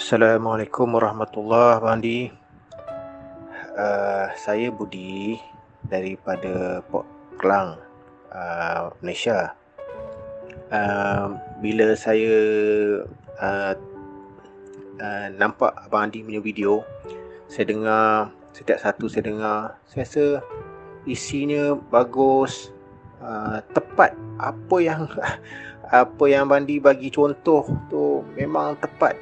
Assalamualaikum warahmatullahi wabarakatuh, Bang Andi. Saya Budi daripada Port Klang, Malaysia. Bila saya nampak Abang Andi punya video, saya dengar setiap satu saya dengar, saya rasa isinya bagus, tepat. Apa yang Abang Andi bagi contoh tu memang tepat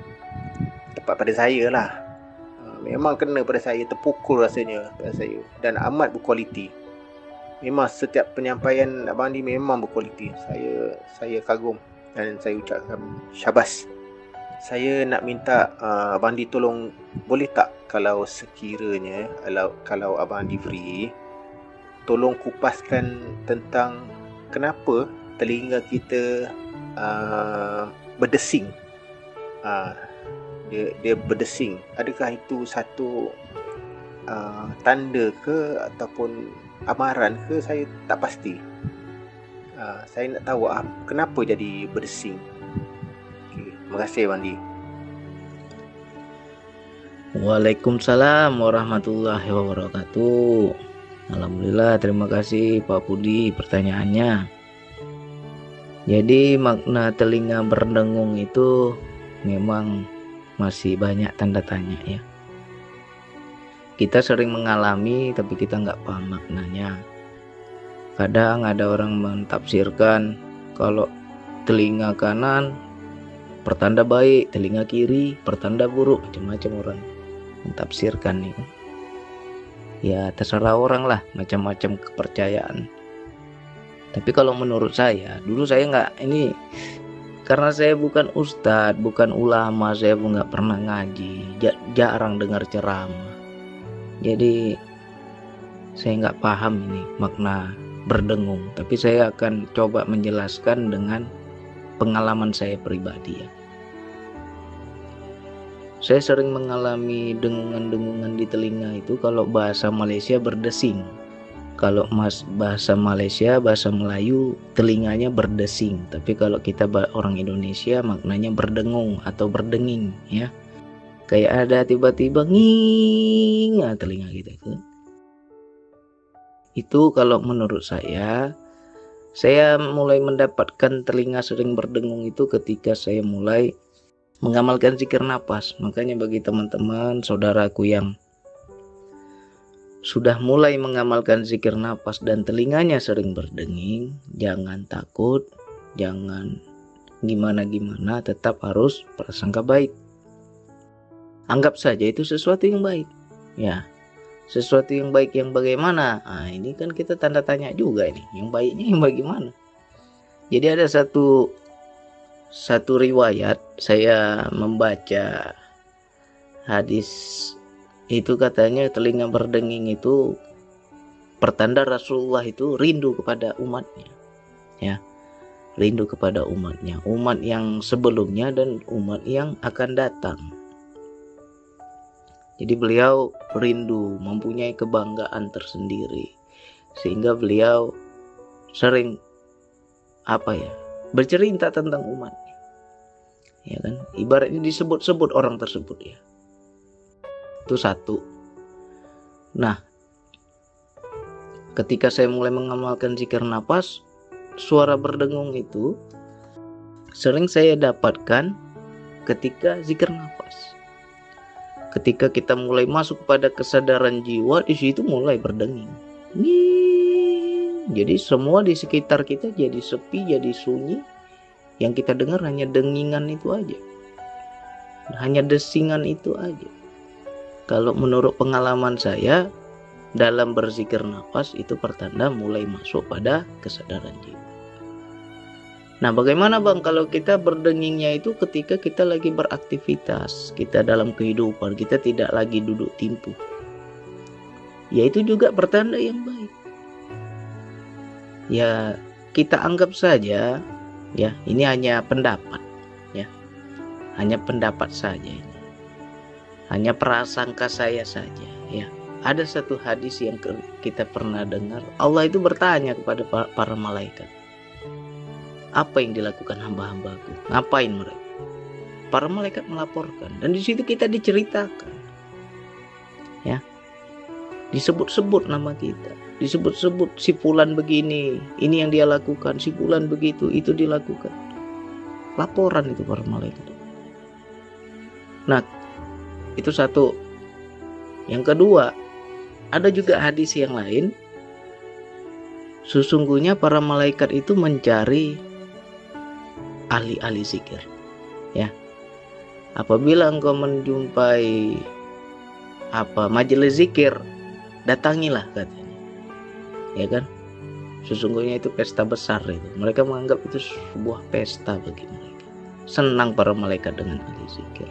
pada saya lah. Memang kena pada saya, terpukul rasanya pada saya, dan amat berkualiti. Memang setiap penyampaian Abang Andi memang berkualiti. Saya kagum dan saya ucapkan syabas. Saya nak minta Abang Andi tolong, boleh tak kalau sekiranya kalau Abang Andi free, tolong kupaskan tentang kenapa telinga kita berdesing. Dia berdesing. Adakah itu satu tanda ke ataupun amaran ke? Saya tak pasti. Saya nak tahu kenapa jadi berdesing. Okay. Terima kasih, Bandi. Waalaikumsalam warahmatullahi wabarakatuh. Alhamdulillah, terima kasih Pak Budi pertanyaannya. Jadi makna telinga berdengung itu memang masih banyak tanda tanya ya. Kita sering mengalami tapi kita nggak paham maknanya. Kadang ada orang mentafsirkan kalau telinga kanan pertanda baik, telinga kiri pertanda buruk, macam-macam orang mentafsirkan nih. Ya terserah orang lah, macam-macam kepercayaan. Tapi kalau menurut saya, dulu saya nggak ini, karena saya bukan ustadz, bukan ulama, saya pun nggak pernah ngaji, jarang dengar ceramah. Jadi saya nggak paham ini makna berdengung. Tapi saya akan coba menjelaskan dengan pengalaman saya pribadi ya. Saya sering mengalami dengungan-dengungan di telinga itu kalau bahasa Malaysia berdesing. Kalau bahasa Malaysia, bahasa Melayu, telinganya berdesing. Tapi kalau kita orang Indonesia, maknanya berdengung atau berdenging ya. Kayak ada tiba-tiba nging telinga kita itu. Itu kalau menurut saya mulai mendapatkan telinga sering berdengung itu ketika saya mulai mengamalkan zikir nafas. Makanya bagi teman-teman, saudaraku yang sudah mulai mengamalkan zikir nafas dan telinganya sering berdenging, jangan takut, jangan gimana-gimana, tetap harus prasangka baik. Anggap saja itu sesuatu yang baik. Ya, sesuatu yang baik yang bagaimana? Ini kan kita tanda tanya juga ini. Yang baiknya yang bagaimana? Jadi ada satu riwayat, saya membaca hadis itu, katanya telinga berdenging itu pertanda Rasulullah itu rindu kepada umatnya ya, rindu kepada umatnya, umat yang sebelumnya dan umat yang akan datang. Jadi beliau rindu, mempunyai kebanggaan tersendiri, sehingga beliau sering bercerita tentang umatnya ya kan, ibaratnya disebut-sebut orang tersebut ya. Itu satu. Nah, ketika saya mulai mengamalkan zikir nafas, suara berdengung itu sering saya dapatkan ketika zikir nafas. Ketika kita mulai masuk pada kesadaran jiwa, di situ mulai berdenging. Jadi semua di sekitar kita jadi sepi, jadi sunyi. Yang kita dengar hanya dengingan itu aja, hanya desingan itu aja. Kalau menurut pengalaman saya dalam berzikir nafas itu pertanda mulai masuk pada kesadaran jiwa. Nah, bagaimana Bang kalau kita berdengingnya itu ketika kita lagi beraktivitas, kita dalam kehidupan, kita tidak lagi duduk timpu. Ya itu juga pertanda yang baik. Ya kita anggap saja ya, ini hanya pendapat ya. Hanya pendapat saja ini. Hanya prasangka saya saja ya. Ada satu hadis yang kita pernah dengar, Allah itu bertanya kepada para malaikat, apa yang dilakukan hamba-hambaku? Ngapain mereka? para malaikat melaporkan, dan di situ kita diceritakan, ya, disebut-sebut nama kita, disebut-sebut si fulan begini, ini yang dia lakukan, si fulan begitu, itu dilakukan. Laporan itu para malaikat. Nah, itu satu. Yang kedua, ada juga hadis yang lain. Sesungguhnya para malaikat itu mencari ahli-ahli zikir. Ya. Apabila engkau menjumpai majelis zikir, datangilah katanya. Ya kan? Sesungguhnya itu pesta besar itu. Mereka menganggap itu sebuah pesta bagi mereka. Senang para malaikat dengan ahli zikir.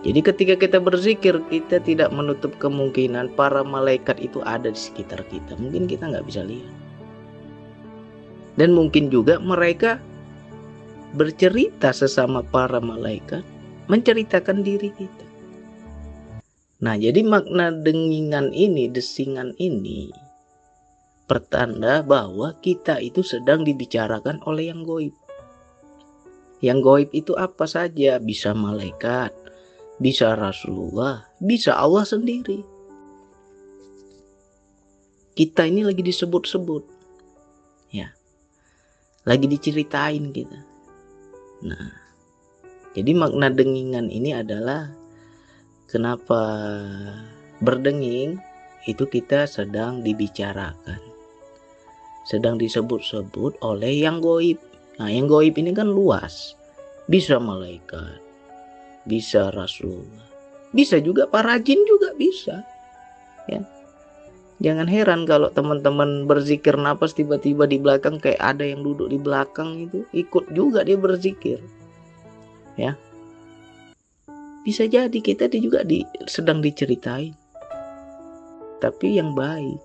Jadi ketika kita berzikir, kita tidak menutup kemungkinan para malaikat itu ada di sekitar kita. Mungkin kita nggak bisa lihat. Dan mungkin juga mereka bercerita sesama para malaikat, menceritakan diri kita. Nah, jadi makna dengingan ini, desingan ini, pertanda bahwa kita itu sedang dibicarakan oleh yang gaib. Yang gaib itu apa saja? Bisa malaikat, bisa Rasulullah, bisa Allah sendiri. Kita ini lagi disebut-sebut, ya, lagi diceritain kita. Nah, jadi makna dengingan ini adalah kenapa berdenging itu kita sedang dibicarakan, sedang disebut-sebut oleh yang gaib. Nah, yang gaib ini kan luas, bisa malaikat, bisa Rasulullah, bisa juga para jin juga bisa, ya. Jangan heran kalau teman-teman berzikir nafas tiba-tiba di belakang kayak ada yang duduk di belakang itu ikut juga dia berzikir, ya. Bisa jadi kita juga sedang diceritain, tapi yang baik,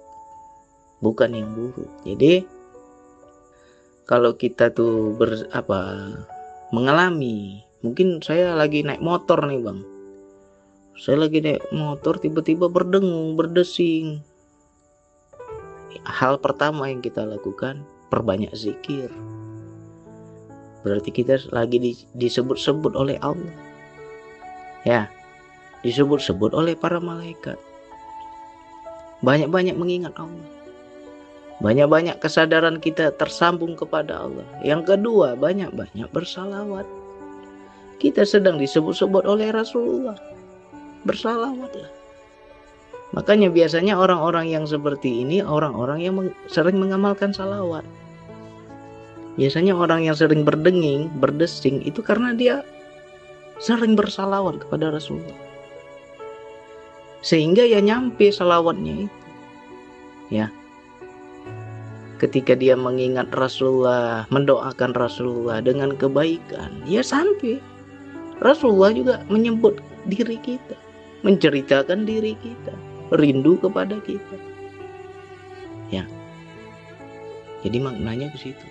bukan yang buruk. Jadi kalau kita tuh mengalami, mungkin saya lagi naik motor nih bang, saya lagi naik motor tiba-tiba berdengung, berdesing. Hal pertama yang kita lakukan, perbanyak zikir. Berarti kita lagi disebut-sebut oleh Allah, ya, disebut-sebut oleh para malaikat. Banyak-banyak mengingat Allah, banyak-banyak kesadaran kita tersambung kepada Allah. Yang kedua, banyak-banyak bersalawat. Kita sedang disebut-sebut oleh Rasulullah, bersalawatlah. Makanya biasanya orang-orang yang seperti ini, orang-orang yang sering mengamalkan salawat. Biasanya orang yang sering berdenging, berdesing, itu karena dia sering bersalawat kepada Rasulullah. Sehingga ya nyampe salawatnya itu, ya. Ketika dia mengingat Rasulullah, mendoakan Rasulullah dengan kebaikan, ya sampai. Rasulullah juga menyebut diri kita, menceritakan diri kita, rindu kepada kita, ya. Jadi maknanya ke situ.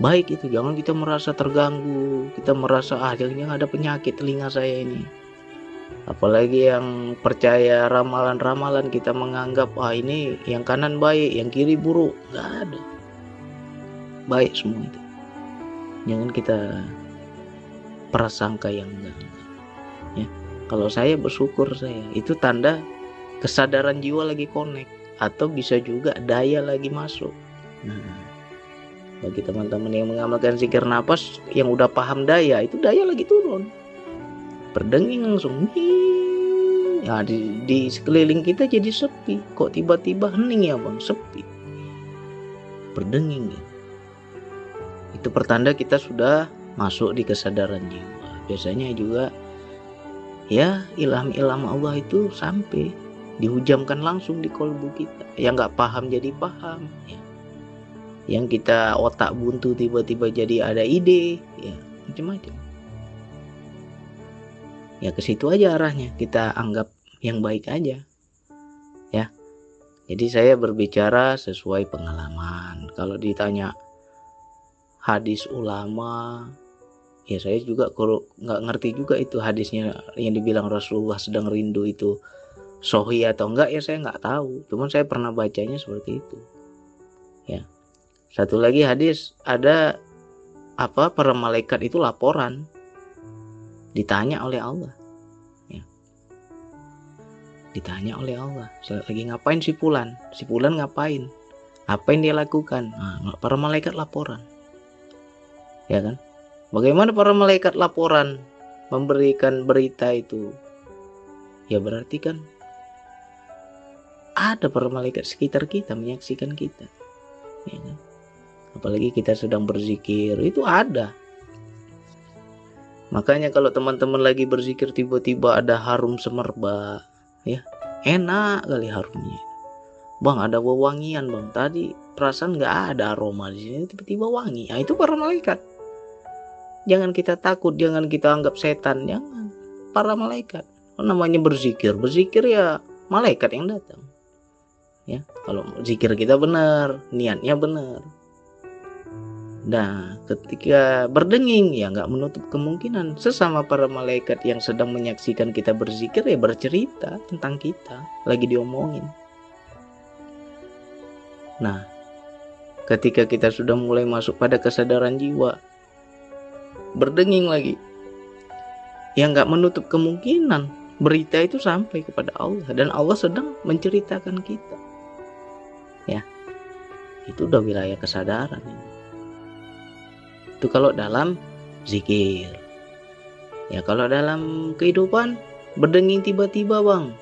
Baik itu, jangan kita merasa terganggu, kita merasa jangan ada penyakit telinga saya ini. Apalagi yang percaya ramalan-ramalan, kita menganggap ini yang kanan baik, yang kiri buruk. Nggak ada, baik semua itu. Jangan kita prasangka yang enggak, ya. Kalau saya bersyukur, saya itu tanda kesadaran jiwa lagi connect, atau bisa juga daya lagi masuk. Nah, bagi teman-teman yang mengamalkan zikir nafas, yang udah paham daya, itu daya lagi turun, berdenging langsung. Nah, di sekeliling kita jadi sepi. Kok tiba-tiba hening ya bang, sepi, berdenging gitu. Itu pertanda kita sudah masuk di kesadaran jiwa. Biasanya juga ya ilham-ilham Allah itu sampai dihujamkan langsung di kolbu kita. Yang nggak paham jadi paham, ya. Yang kita otak buntu tiba-tiba jadi ada ide, ya, macam-macam. Ya ke situ aja arahnya, kita anggap yang baik aja, ya. Jadi saya berbicara sesuai pengalaman. Kalau ditanya hadis ulama, ya saya juga kalau nggak ngerti juga itu hadisnya yang dibilang Rasulullah sedang rindu itu sahih atau enggak, ya saya nggak tahu. Cuman saya pernah bacanya seperti itu, ya. Satu lagi hadis ada para malaikat itu laporan ditanya oleh Allah, ya. Ditanya oleh Allah, lagi ngapain si Fulan ngapain, apa yang dia lakukan. Nah, para malaikat laporan, ya kan? Bagaimana para malaikat laporan memberikan berita itu? Ya berarti kan ada para malaikat sekitar kita menyaksikan kita, ya kan? Apalagi kita sedang berzikir, itu ada. Makanya kalau teman-teman lagi berzikir tiba-tiba ada harum semerbak, ya enak kali harumnya. Bang, ada wewangian bang, tadi perasaan nggak ada aroma di sini, tiba-tiba wangi. Nah, itu para malaikat. Jangan kita takut, jangan kita anggap setan, jangan. Para malaikat. Namanya berzikir ya malaikat yang datang. Ya, kalau zikir kita benar, niatnya benar. Nah, ketika berdenging ya nggak menutup kemungkinan sesama para malaikat yang sedang menyaksikan kita berzikir ya bercerita tentang kita, lagi diomongin. Nah, ketika kita sudah mulai masuk pada kesadaran jiwa, berdenging lagi, ya nggak menutup kemungkinan berita itu sampai kepada Allah dan Allah sedang menceritakan kita. Ya, itu udah wilayah kesadaran ini. Itu kalau dalam zikir. Ya kalau dalam kehidupan berdenging tiba-tiba bang,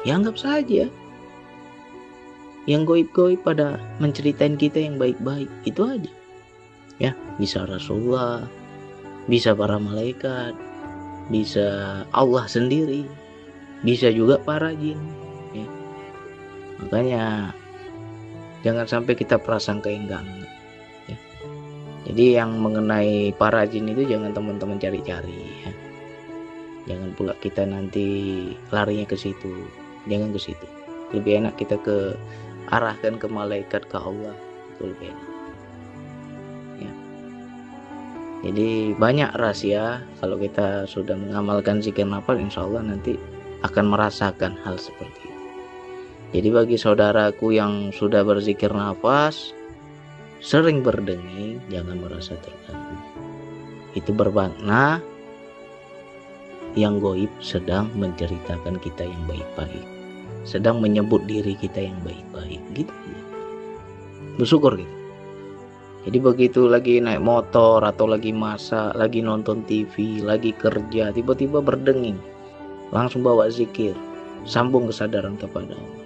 ya anggap saja yang goib-goib pada menceritain kita yang baik-baik, itu aja. Ya, bisa Rasulullah, bisa para malaikat, bisa Allah sendiri, bisa juga para jin, ya. Makanya jangan sampai kita prasangka yang enggak. Jadi yang mengenai para jin itu jangan teman-teman cari-cari, ya. Jangan pula kita nanti larinya ke situ, jangan ke situ. Lebih enak kita arahkan ke malaikat, ke Allah, itu lebih enak. Ya. Jadi banyak rahasia kalau kita sudah mengamalkan zikir nafas, insya Allah nanti akan merasakan hal seperti itu. Jadi bagi saudaraku yang sudah berzikir nafas, sering berdenging, jangan merasa terganggu. Itu bermakna yang goib sedang menceritakan kita yang baik-baik, sedang menyebut diri kita yang baik-baik, gitu ya. Bersyukur gitu. Jadi begitu lagi naik motor atau lagi masak, lagi nonton TV, lagi kerja, tiba-tiba berdenging, langsung bawa zikir, sambung kesadaran kepada Allah,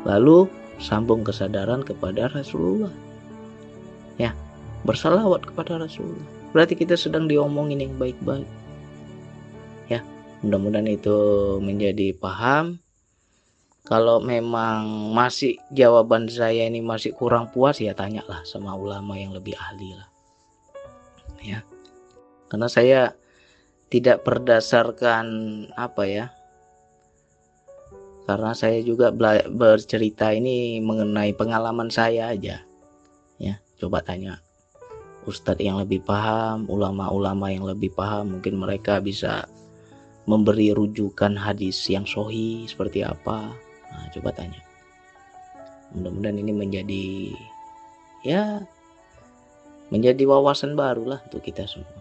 lalu sambung kesadaran kepada Rasulullah. Ya, bersalawat kepada Rasulullah. Berarti kita sedang diomongin yang baik-baik. Ya, mudah-mudahan itu menjadi paham. Kalau memang masih jawaban saya ini masih kurang puas, ya tanyalah sama ulama yang lebih ahli lah. Ya. Karena saya tidak berdasarkan apa ya? Karena saya juga bercerita ini mengenai pengalaman saya aja. Ya, coba tanya ustadz yang lebih paham, ulama-ulama yang lebih paham, mungkin mereka bisa memberi rujukan hadis yang sahih seperti apa. Nah, coba tanya. Mudah-mudahan ini menjadi wawasan baru lah untuk kita semua.